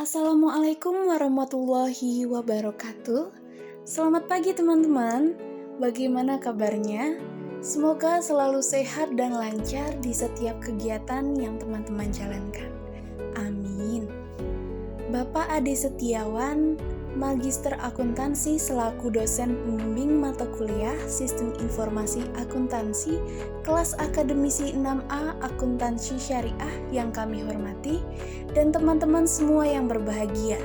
Assalamualaikum warahmatullahi wabarakatuh. Selamat pagi teman-teman. Bagaimana kabarnya? Semoga selalu sehat dan lancar di setiap kegiatan yang teman-teman jalankan. Amin. Bapak Ade Setiawan, Magister Akuntansi selaku dosen pembimbing mata kuliah Sistem Informasi Akuntansi kelas akademisi 6A Akuntansi Syariah yang kami hormati, dan teman-teman semua yang berbahagia.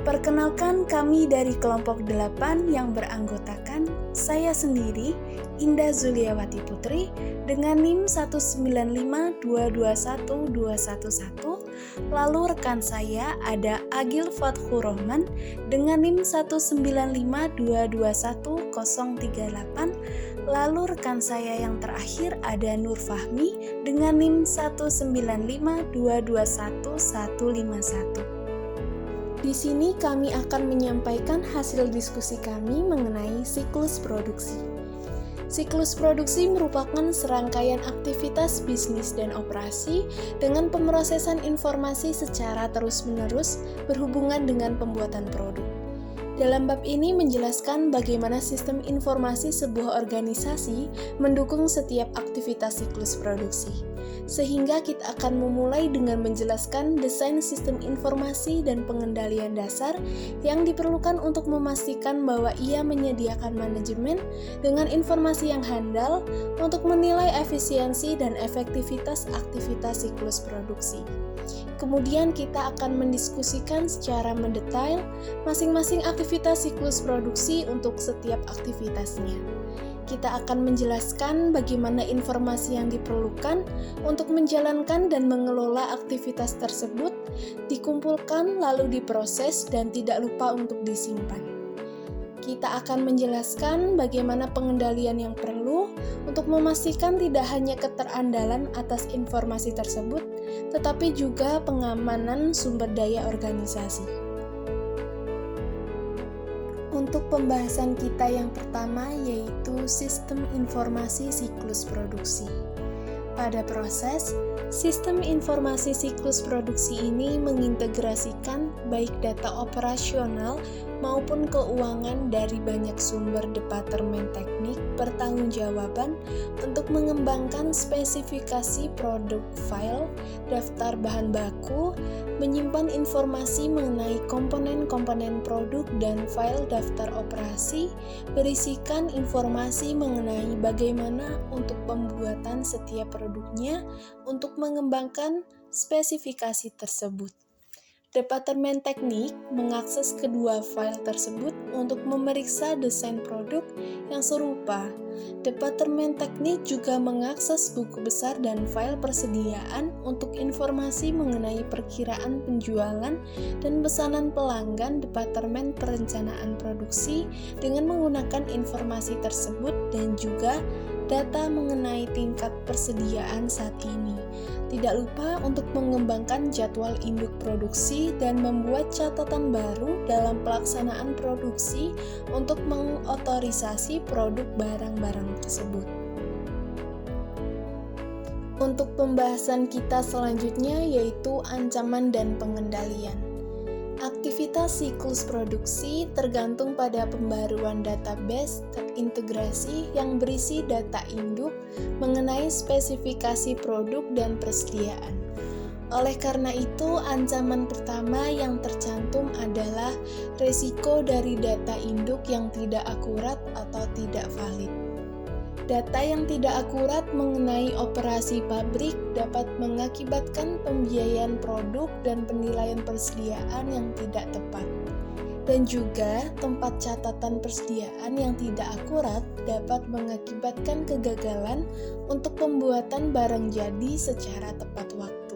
Perkenalkan, kami dari kelompok 8 yang beranggotakan saya sendiri, Indah Zuliawati Putri, dengan NIM 195221211. Lalu rekan saya ada Agil Fathur Rahman dengan NIM 195221038. Lalu rekan saya yang terakhir ada Nur Fahmi dengan NIM 195221151. Di sini kami akan menyampaikan hasil diskusi kami mengenai siklus produksi. Siklus produksi merupakan serangkaian aktivitas bisnis dan operasi dengan pemrosesan informasi secara terus-menerus berhubungan dengan pembuatan produk. Dalam bab ini menjelaskan bagaimana sistem informasi sebuah organisasi mendukung setiap aktivitas siklus produksi. Sehingga kita akan memulai dengan menjelaskan desain sistem informasi dan pengendalian dasar yang diperlukan untuk memastikan bahwa ia menyediakan manajemen dengan informasi yang handal untuk menilai efisiensi dan efektivitas aktivitas siklus produksi. Kemudian kita akan mendiskusikan secara mendetail masing-masing aktivitas siklus produksi untuk setiap aktivitasnya. Kita akan menjelaskan bagaimana informasi yang diperlukan untuk menjalankan dan mengelola aktivitas tersebut dikumpulkan lalu diproses dan tidak lupa untuk disimpan. Kita akan menjelaskan bagaimana pengendalian yang perlu untuk memastikan tidak hanya keterandalan atas informasi tersebut, tetapi juga pengamanan sumber daya organisasi. Untuk pembahasan kita yang pertama yaitu sistem informasi siklus produksi. Pada proses, sistem informasi siklus produksi ini mengintegrasikan baik data operasional maupun keuangan dari banyak sumber departemen teknik pertanggungjawaban untuk mengembangkan spesifikasi produk file, daftar bahan baku, menyimpan informasi mengenai komponen-komponen produk dan file daftar operasi, berisikan informasi mengenai bagaimana untuk pembuatan setiap produknya untuk mengembangkan spesifikasi tersebut. Departemen teknik mengakses kedua file tersebut untuk memeriksa desain produk yang serupa. Departemen teknik juga mengakses buku besar dan file persediaan untuk informasi mengenai perkiraan penjualan dan pesanan pelanggan Departemen Perencanaan Produksi dengan menggunakan informasi tersebut dan juga data mengenai tingkat persediaan saat ini. Tidak lupa untuk mengembangkan jadwal induk produksi dan membuat catatan baru dalam pelaksanaan produksi untuk mengotorisasi produk barang-barang tersebut. Untuk pembahasan kita selanjutnya yaitu ancaman dan pengendalian. Aktivitas siklus produksi tergantung pada pembaruan database terintegrasi yang berisi data induk mengenai spesifikasi produk dan persediaan. Oleh karena itu, ancaman pertama yang tercantum adalah risiko dari data induk yang tidak akurat atau tidak valid. Data yang tidak akurat mengenai operasi pabrik dapat mengakibatkan pembiayaan produk dan penilaian persediaan yang tidak tepat. Dan juga tempat catatan persediaan yang tidak akurat dapat mengakibatkan kegagalan untuk pembuatan barang jadi secara tepat waktu.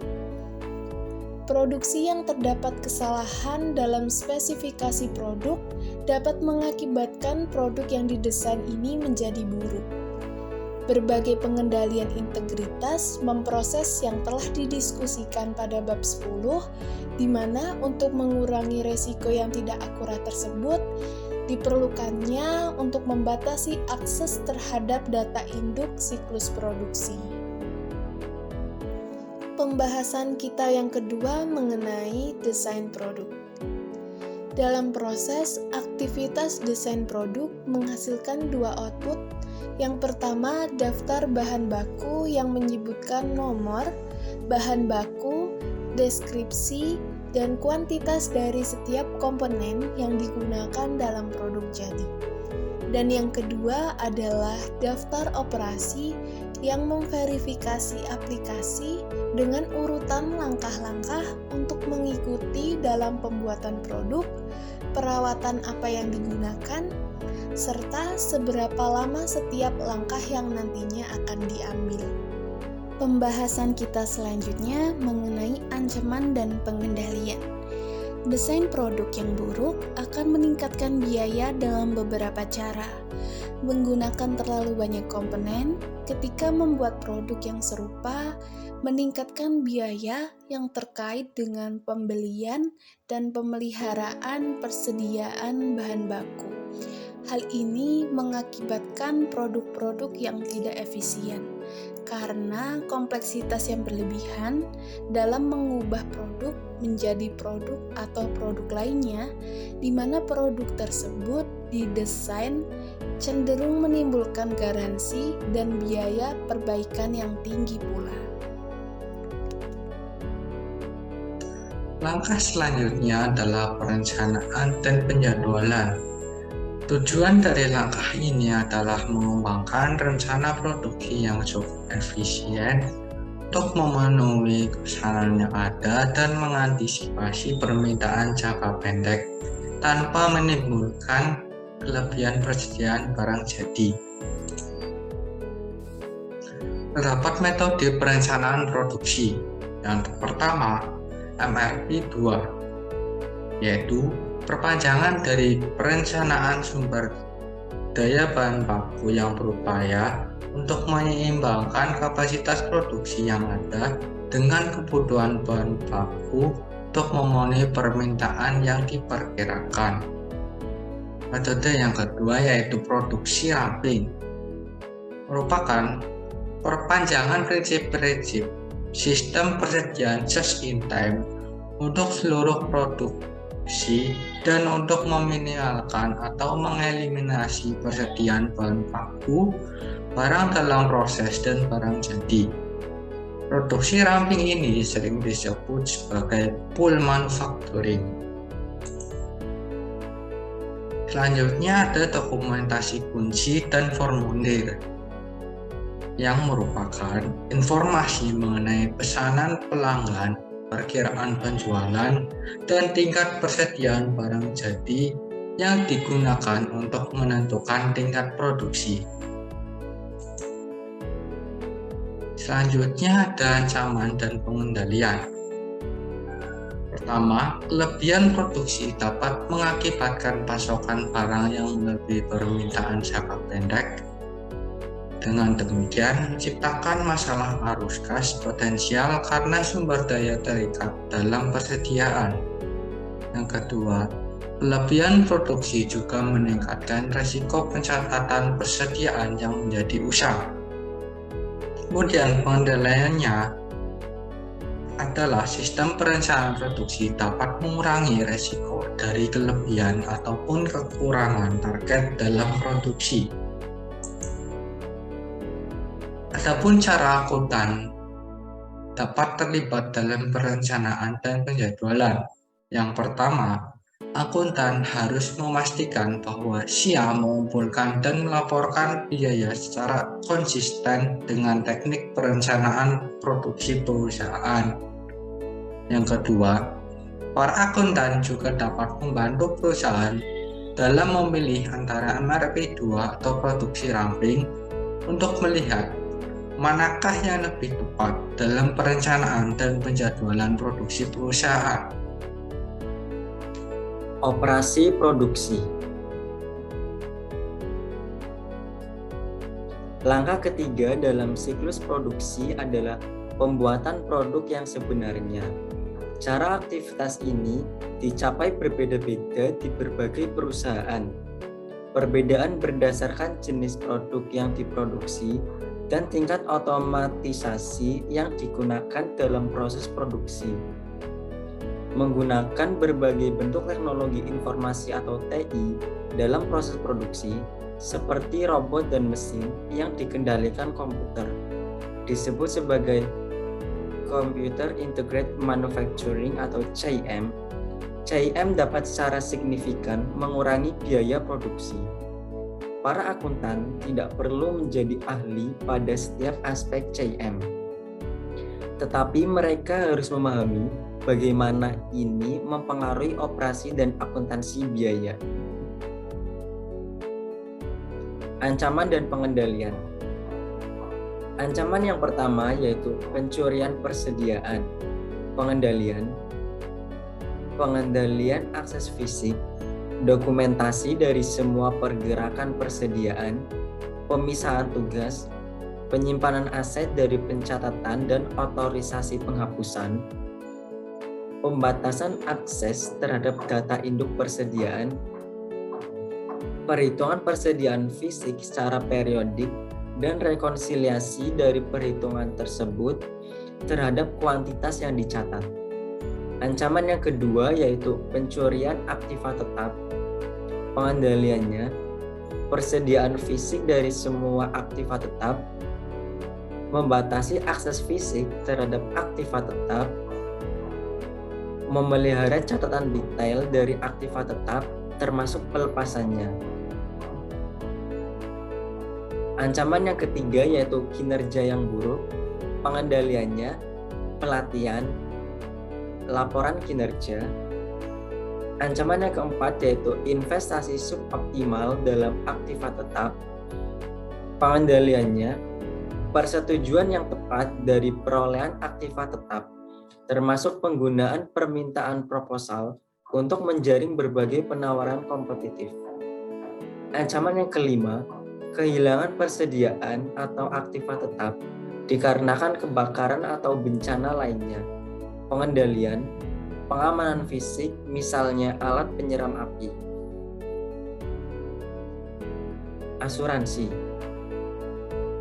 Produksi yang terdapat kesalahan dalam spesifikasi produk dapat mengakibatkan produk yang didesain ini menjadi buruk. Berbagai pengendalian integritas memproses yang telah didiskusikan pada bab 10, di mana untuk mengurangi resiko yang tidak akurat tersebut, diperlukannya untuk membatasi akses terhadap data induk siklus produksi. Pembahasan kita yang kedua mengenai desain produk. Dalam proses, aktivitas desain produk menghasilkan dua output. Yang pertama, daftar bahan baku yang menyebutkan nomor, bahan baku, deskripsi, dan kuantitas dari setiap komponen yang digunakan dalam produk jadi. Dan yang kedua adalah daftar operasi yang memverifikasi aplikasi dengan urutan langkah-langkah untuk mengikuti dalam pembuatan produk, perawatan apa yang digunakan, serta seberapa lama setiap langkah yang nantinya akan diambil. Pembahasan kita selanjutnya mengenai ancaman dan pengendalian. Desain produk yang buruk akan meningkatkan biaya dalam beberapa cara. Menggunakan terlalu banyak komponen ketika membuat produk yang serupa meningkatkan biaya yang terkait dengan pembelian dan pemeliharaan persediaan bahan baku. Hal ini mengakibatkan produk-produk yang tidak efisien karena kompleksitas yang berlebihan dalam mengubah produk menjadi produk atau produk lainnya, di mana produk tersebut didesain cenderung menimbulkan garansi dan biaya perbaikan yang tinggi pula. Langkah selanjutnya adalah perencanaan dan penjadwalan. Tujuan dari langkah ini adalah mengembangkan rencana produksi yang cukup efisien untuk memenuhi pesanan yang ada dan mengantisipasi permintaan jangka pendek tanpa menimbulkan kelebihan persediaan barang jadi. Terdapat metode perencanaan produksi. Yang pertama, MRP 2, yaitu perpanjangan dari perencanaan sumber daya bahan baku yang berupaya untuk menyeimbangkan kapasitas produksi yang ada dengan kebutuhan bahan baku untuk memenuhi permintaan yang diperkirakan. Metode yang kedua yaitu produksi ramping, merupakan perpanjangan prinsip-prinsip sistem persediaan just in time untuk seluruh produksi dan untuk meminimalkan atau mengeliminasi persediaan bahan baku, barang dalam proses, dan barang jadi. Produksi ramping ini sering disebut sebagai pool manufacturing. Selanjutnya ada dokumentasi kunci dan formulir, yang merupakan informasi mengenai pesanan pelanggan, perkiraan penjualan, dan tingkat persediaan barang jadi yang digunakan untuk menentukan tingkat produksi. Selanjutnya ada ancaman dan pengendalian. Pertama, kelebihan produksi dapat mengakibatkan pasokan barang yang melebihi permintaan jangka pendek. Dengan demikian, menciptakan masalah arus kas potensial karena sumber daya terikat dalam persediaan. Yang kedua, kelebihan produksi juga meningkatkan risiko pencatatan persediaan yang menjadi usang. Kemudian pengendaliannya adalah sistem perencanaan produksi dapat mengurangi risiko dari kelebihan ataupun kekurangan target dalam produksi. Adapun cara akuntan dapat terlibat dalam perencanaan dan penjadwalan. Yang pertama, akuntan harus memastikan bahwa dia mengumpulkan dan melaporkan biaya secara konsisten dengan teknik perencanaan produksi perusahaan. Yang kedua, para akuntan juga dapat membantu perusahaan dalam memilih antara MRP 2 atau produksi ramping untuk melihat manakah yang lebih tepat dalam perencanaan dan penjadwalan produksi perusahaan. Operasi produksi. Langkah ketiga dalam siklus produksi adalah pembuatan produk yang sebenarnya. Cara aktivitas ini dicapai berbeda-beda di berbagai perusahaan. Perbedaan berdasarkan jenis produk yang diproduksi dan tingkat otomatisasi yang digunakan dalam proses produksi. menggunakan berbagai bentuk teknologi informasi atau TI dalam proses produksi seperti robot dan mesin yang dikendalikan komputer, disebut sebagai Computer Integrated Manufacturing atau CIM. CIM dapat secara signifikan mengurangi biaya produksi. Para akuntan tidak perlu menjadi ahli pada setiap aspek CIM, tetapi mereka harus memahami bagaimana ini mempengaruhi operasi dan akuntansi biaya. Ancaman dan pengendalian. Ancaman yang pertama yaitu pencurian persediaan, pengendalian akses fisik, dokumentasi dari semua pergerakan persediaan, pemisahan tugas, penyimpanan aset dari pencatatan dan otorisasi penghapusan, pembatasan akses terhadap data induk persediaan, perhitungan persediaan fisik secara periodik, dan rekonsiliasi dari perhitungan tersebut terhadap kuantitas yang dicatat. Ancaman yang kedua yaitu pencurian aktiva tetap, pengendaliannya, persediaan fisik dari semua aktiva tetap, membatasi akses fisik terhadap aktiva tetap, memelihara catatan detail dari aktiva tetap termasuk pelepasannya. Ancaman yang ketiga yaitu kinerja yang buruk, pengendaliannya, pelatihan, laporan kinerja. Ancaman yang keempat yaitu investasi suboptimal dalam aktiva tetap, pengendaliannya, persetujuan yang tepat dari perolehan aktiva tetap, termasuk penggunaan permintaan proposal untuk menjaring berbagai penawaran kompetitif. Ancaman yang kelima, kehilangan persediaan atau aktiva tetap dikarenakan kebakaran atau bencana lainnya. Pengendalian, pengamanan fisik, misalnya alat penyeram api. Asuransi.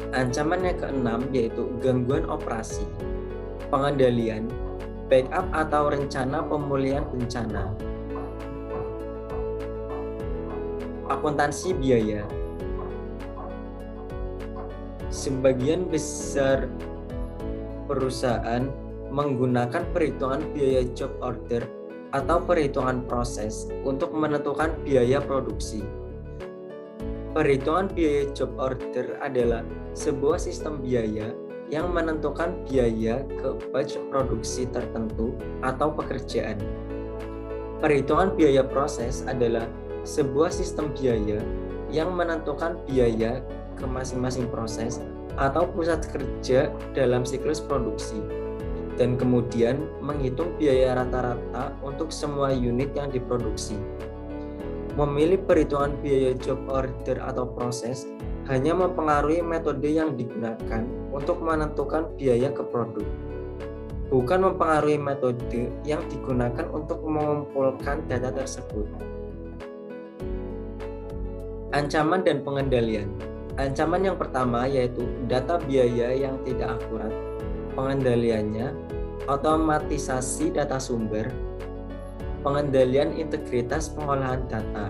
Ancaman yang keenam yaitu gangguan operasi, pengendalian, backup atau rencana pemulihan bencana. Akuntansi biaya. Sebagian besar perusahaan menggunakan perhitungan biaya job order atau perhitungan proses untuk menentukan biaya produksi. Perhitungan biaya job order adalah sebuah sistem biaya yang menentukan biaya ke batch produksi tertentu atau pekerjaan. Perhitungan biaya proses adalah sebuah sistem biaya yang menentukan biaya ke masing-masing proses atau pusat kerja dalam siklus produksi, dan kemudian menghitung biaya rata-rata untuk semua unit yang diproduksi. Memilih perhitungan biaya job order atau proses hanya mempengaruhi metode yang digunakan untuk menentukan biaya ke produk, bukan mempengaruhi metode yang digunakan untuk mengumpulkan data tersebut. Ancaman dan pengendalian. Ancaman yang pertama yaitu data biaya yang tidak akurat, pengendaliannya, otomatisasi data sumber, pengendalian integritas pengolahan data.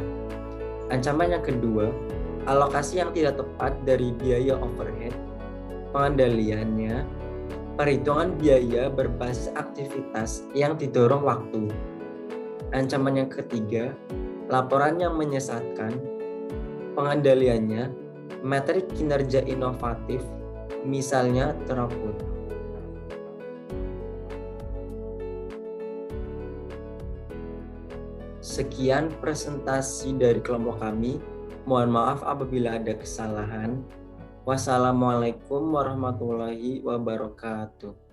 Ancaman yang kedua, alokasi yang tidak tepat dari biaya overhead, pengendaliannya, perhitungan biaya berbasis aktivitas yang didorong waktu. Ancaman yang ketiga, laporan yang menyesatkan, pengendaliannya, metrik kinerja inovatif, misalnya throughput. Sekian presentasi dari kelompok kami. Mohon maaf apabila ada kesalahan. Wassalamualaikum warahmatullahi wabarakatuh.